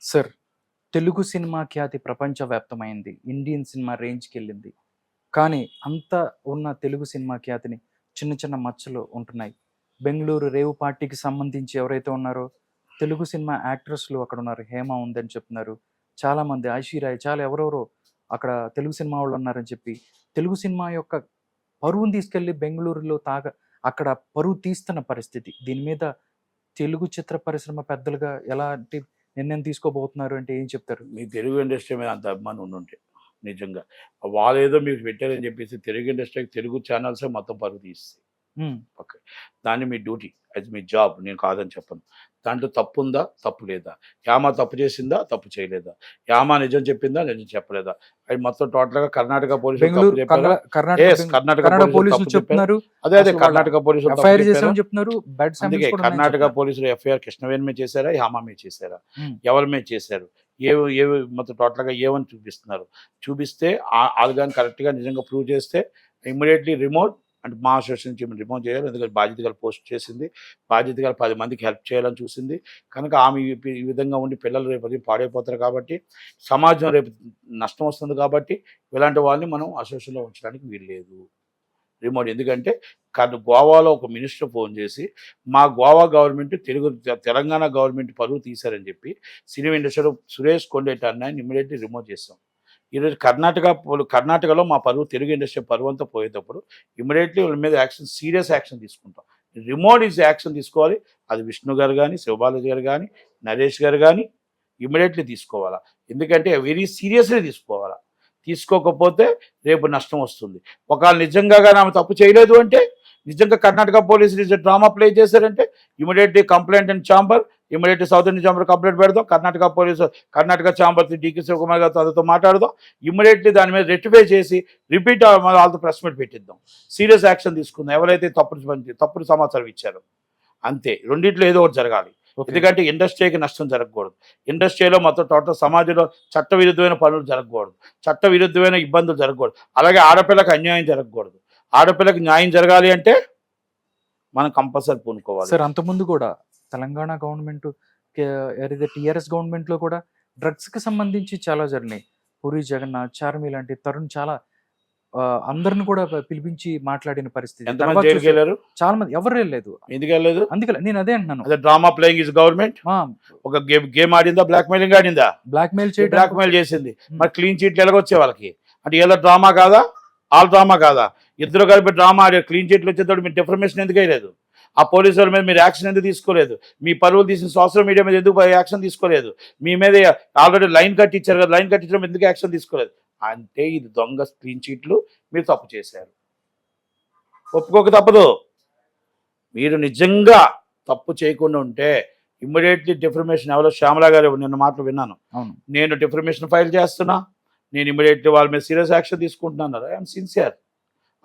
Sir, Telugu cinema ఖ్యాతి ప్రపంచవ్యాప్తమైంది. Indian cinema రేంజ్‌కెళ్ళింది. కానీ అంత ఉన్న తెలుగు సినిమా ఖ్యాతిని చిన్న చిన్న మచ్చలు ఉంటున్నాయి. బెంగుళూరు రేవ్ పార్టీకి సంబంధించి ఎవరైతే ఉన్నారో, తెలుగు సినిమా యాక్ట్రెస్‌లు అక్కడున్నారు. హేమ ఉందని చెప్తున్నారు. చాలామంది ఐశ్వర్య చాలా ఎవరెవరో అక్కడ తెలుగు సినిమా వాళ్ళున్నారని చెప్పి, తెలుగు సినిమా యొక్క పరువుని తీసుకెళ్ళి బెంగుళూరులో అక్కడ పరువు తీస్తున్న పరిస్థితి. దీని మీద తెలుగు చిత్ర పరిశ్రమ పెద్దలుగా ఎలాంటి నిర్ణయం తీసుకోబోతున్నారు అంటే ఏం చెప్తారు? మీ తెలుగు ఇండస్ట్రీ మీద అంత అభిమానం ఉండుంటే నిజంగా. వాళ్ళేదో మీకు పెట్టారని చెప్పేసి తెలుగు ఇండస్ట్రీకి తెలుగు ఛానల్సే మొత్తం పరువు తీస్తాయి. హ్మ్. ఓకే. దాన్ని మీ డ్యూటీ. అది మీ జాబ్. నేను కాదని చెప్పను. దాంట్లో తప్పుందా? తప్పు లేదా? యామ తప్పు చేసిందా? తప్పు చేయలేదా? యామ నిజం చెప్పిందా? నిజం చెప్పలేదా? అది మొత్తం టోటల్‌గా కర్ణాటక పోలీసులు తప్పు బెంగుళూరు చెప్పారా? కర్ణాటక కన్నడ పోలీసులు పోలీసులు తప్పు చెప్పారా? చెప్తున్నారు. అదే అసలు వాళ్ళ కర్ణాటక పోలీసులు తప్పు ఎఫ్ఐఆర్ చెప్పారా? చేసామని చెప్తున్నారు. బ్లడ్ అందుకే శాంపిల్స్ కూడా ఉన్నాయని కర్ణాటక చెప్తున్నారు. పోలీసులు ఎఫ్ఐఆర్ కృష్ణవేణి మీద చేశారా? యామ మీద చేశారా? హ్మ్. ఎవరి మీద చేశారు? ఏవి మొత్తం టోటల్‌గా ఏవని చూపిస్తున్నారు? చూపిస్తే ఆళ్ళు గాని కరెక్ట్‌గా నిజంగా ప్రూవ్ చేస్తే ఇమ్మీడియేట్‌లీ రిమోట్ అంటే మా అసోసియేషన్ నుంచి రిమూవ్ చేయాలి. ఎందుకంటే బాధ్యత గల పోస్ట్ చేసింది. బాధ్యత గల 10 మందికి హెల్ప్ చేయాలని చూసింది. కనుక ఆమె ఈ విధంగా ఉండి పిల్లలు రేపు అది పాడైపోతారు కాబట్టి, సమాజం రేపు నష్టం వస్తుంది కాబట్టి, ఇలాంటి వాళ్ళని మనం అసోసియేషన్‌లో ఉంచడానికి వీల్లేదు. రిమోట్ ఎందుకంటే గోవాలో ఒక మినిస్టర్ ఫోన్ చేసి, మా గోవా గవర్నమెంట్ తెలంగాణ గవర్నమెంట్ పరువు తీశారని చెప్పి, సినిమా ఇండస్ట్రీలో సురేష్ కొండేటి అన్నాయన్ని ఇమ్మీడియేట్‌లీ రిమూవ్ చేసాం. ఈరోజు కర్ణాటకలో మా పరువు తెలుగు ఇండస్ట్రీ పరువు అంతా పోయేటప్పుడు ఇమ్మీడియేట్‌లీ వాళ్ళ మీద సీరియస్ యాక్షన్ తీసుకుంటాం. రిమోట్ యాక్షన్ తీసుకోవాలి. అది విష్ణు గారు గాని, శివబాలాజీ గారు గాని, నరేష్ గారు గాని ఇమ్మీడియేట్‌లీ తీసుకోవాలా. ఎందుకంటే వెరీ సీరియస్‌గా తీసుకోవాలా. తీసుకోకపోతే రేపు నష్టం వస్తుంది. ఒకవేళ నిజంగా గాని ఆమె తప్పు చేయలేదు అంటే, నిజంగా కర్ణాటక పోలీసులు డ్రామా ప్లే చేశారంటే immediately complaint in chamber, immediately south Indian chamber complaint పెడదాం. కర్ణాటక ఛాంబర్ డీకే శివకుమార్ గారితో అతనితో మాట్లాడదాం. ఇమ్మీడియేట్‌లీ దాని మీద రెక్టిఫై చేసి రిపీట్ వాళ్ళతో ప్రెస్ మీట్ పెట్టిద్దాం. సీరియస్ యాక్షన్ తీసుకుందాం. ఎవరైతే తప్పుడు సమాచారం ఇచ్చారో అంతే. రెండిట్లో ఏదో ఒకటి జరగాలి. ఎందుకంటే ఇండస్ట్రీకి నష్టం జరగకూడదు. ఇండస్ట్రీలో మొత్తం టోటల్ సమాజంలో చట్టవిరుద్ధమైన పనులు జరగకూడదు. చట్టవిరుద్ధమైన ఇబ్బందులు జరగకూడదు. అలాగే ఆడపిల్లకి అన్యాయం జరగకూడదు. ఆడపిల్లకి న్యాయం జరగాలి అంటే మనం కంపల్సరీ పూనుకోవాలి. సార్, అంతకుముందు కూడా తెలంగాణ గవర్నమెంట్ ఏదైతే టీఆర్ఎస్ గవర్నమెంట్‌లో కూడా డ్రగ్స్‌కి సంబంధించి చాలా జరిగినాయి. పూరి జగన్నాథ్, చార్మి లాంటి తరుణ్ చాలా అందరిని కూడా పిలిపించి మాట్లాడిన పరిస్థితి. ఎంతమంది జైలుకి వెళ్ళారు? చాలా మంది ఎవరు వెళ్ళలేదు. ఎందుకు వెళ్ళలేదు? అందుకే నేను అదే అంటున్నాను. అదే డ్రామా ప్లేయింగ్ ఇస్ గవర్నమెంట్. ఒక గేమ్ ఆడిందా? బ్లాక్మెయిలింగ్ ఆడిందా? బ్లాక్మెయిల్ చేసింది. మరి క్లీన్ చీట్లు ఎలాగొచ్చే వాళ్ళకి? అంటే ఏదో డ్రామా కాదా? ఆల్ డ్రామా కాదా? ఇద్దరు కలిపి డ్రామా ఆడే క్లీన్ చీట్లు వచ్చేటప్పుడు మీరు డిఫర్మేషన్ ఎందుకు వేయలేదు? ఆ పోలీసు వాళ్ళ మీద మీరు యాక్షన్ ఎందుకు తీసుకోలేదు? మీ పరువులు తీసిన సోషల్ మీడియా మీద ఎందుకు యాక్షన్ తీసుకోలేదు? మీ మీద ఆల్రెడీ లైన్ కట్టించారు కదా, లైన్ కట్టించడం ఎందుకు యాక్షన్ తీసుకోలేదు? అంటే ఇది దొంగ క్లీన్ చీట్లు, మీరు తప్పు చేశారు. ఒప్పుకోక తప్పదు. మీరు నిజంగా తప్పు చేయకుండా ఉంటే ఇమ్మీడియట్లీ డిఫర్మేషన్ ఎవరో శ్యామలా గారు నిన్న మాటలు విన్నాను. నేను డిఫర్మేషన్ ఫైల్ చేస్తున్నా, నేను ఇమ్మీడియట్లీ వాళ్ళ మీద సీరియస్ యాక్షన్ తీసుకుంటున్నాను. I'm sincere,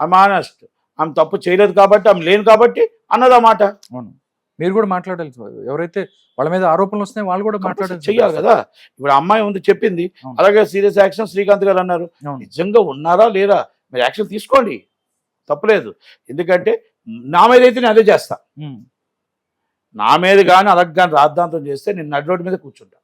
I'm honest. ఆమె తప్పు చేయలేదు కాబట్టి, ఆమె లేను కాబట్టి అన్నదా మాట. అవును, మీరు కూడా మాట్లాడాలి. ఎవరైతే వాళ్ళ మీద ఆరోపణలు వస్తున్నాయి వాళ్ళు కూడా మాట్లాడాలి, చెయ్యాలి కదా. ఇప్పుడు అమ్మాయి ఉంది చెప్పింది, అలాగే సీరియస్ యాక్షన్ శ్రీకాంత్ గారు అన్నారు. నిజంగా ఉన్నారా లేరా మీరు యాక్షన్ తీసుకోండి, తప్పలేదు. ఎందుకంటే నా మీద అయితే నేను అదే చేస్తా. నా మీద కానీ అలాగ కానీ రాద్ధాంతం చేస్తే నేను నడి రోడ్డు మీద కూర్చుంటా.